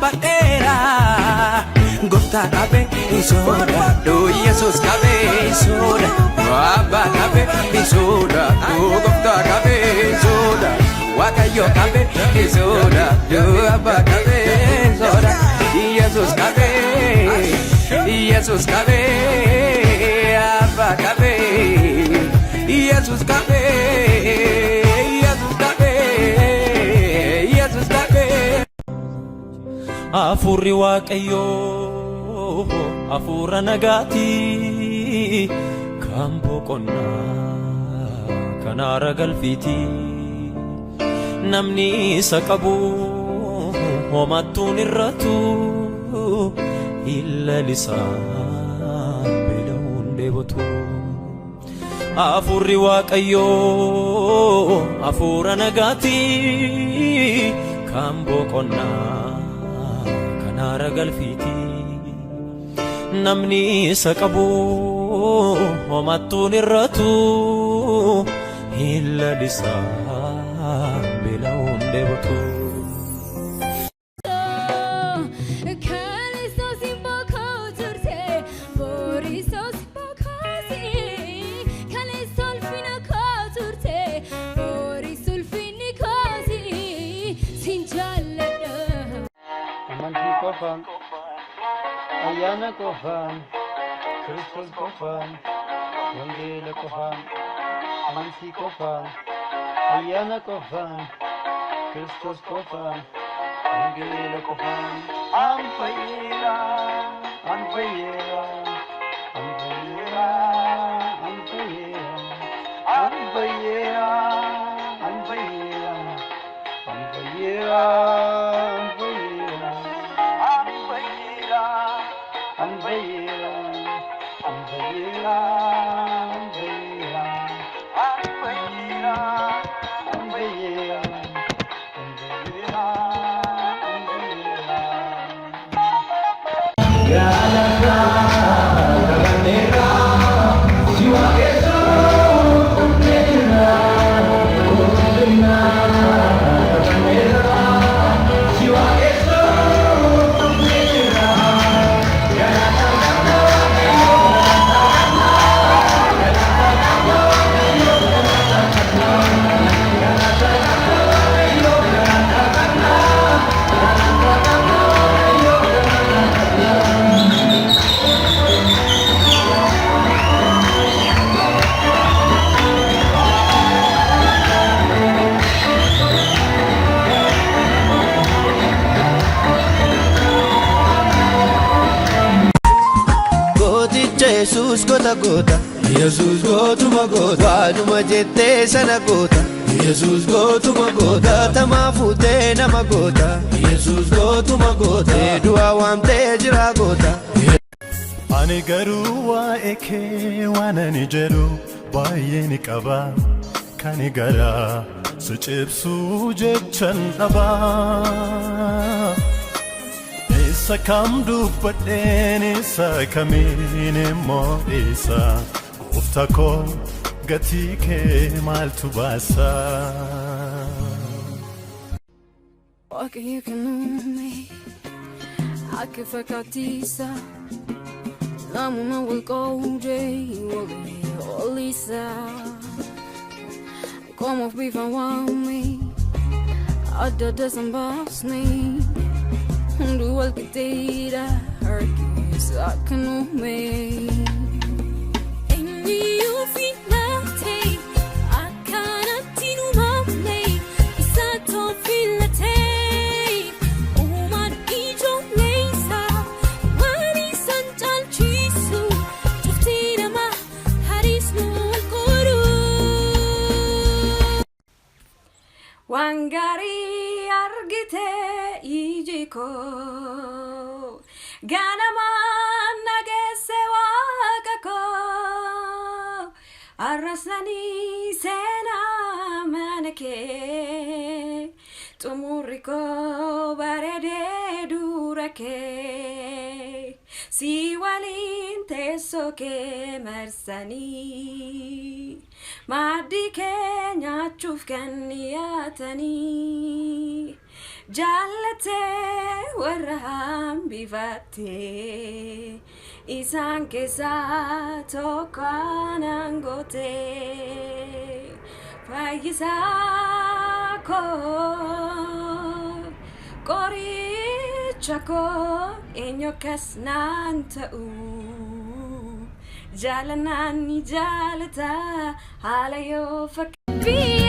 badera Gofta kabe isoda do Jesus kabe isoda Abba kabe isoda do gofta kabe isoda Wakayo kabe isoda do Abba kabe isoda Jesus kabe Abba kabe Jesus kabe Afurri waaqayyo afura nagati kambo qonna kanara galfiti namni saqabu homatun irratu illa lisan bilawun debotu Afurri waaqayyo afura nagati kambo qonna Nara galfiti namni saqabu homatun irratu illa lisan bilawun debotu Kofan, Ayana Kofan, Christmas Kofan, Wangela Kofan, Amansi Kofan, Ayana Kofan, Christmas Kofan, Wangela Kofan, Ampayera, Ampayera, Ampayera, Ampayera, Ampayera, Ampayera, Ampayera. Jesus gota gota, Jesus go to my gota, waduma jette sana gota, Jesus go to my gota, tama fute na magota, Jesus go to my gota, dua wamte jira gota. Ani garu wa eke wana ni jeru, baye ni kaba, kani gara, suchipsu jechan aba. Sakam dubbadheen sakamine mo'isa uftako gatii kee maaltu baasa Waaqayyo kennuume akka fakkaatiisa namuma wal qoodee walii oliisa Komoof bifaan waame adda adda sambaasne Hundu wal qixxeedha harkis akka nuume Eenyuyyuu fi laatee akkanatti nuumamne isa tolfilatee uumaan ijoolleessa waan isaan caalchisu cuftii nama hariisnu wal qoodhu Waan gaarii argite ijiko ganama nagese wakako arrasani sena manake tumuriko barede durake si walin tesoke marsani Maddi keenya chuf kan niyatani Jaalate warra hambifate isaan keessaa tokkoon goote fayyisaa koo qoricha koo eenyu akkas naan ta'u jaalanaan ni jaalata haala yoo fakkaatu.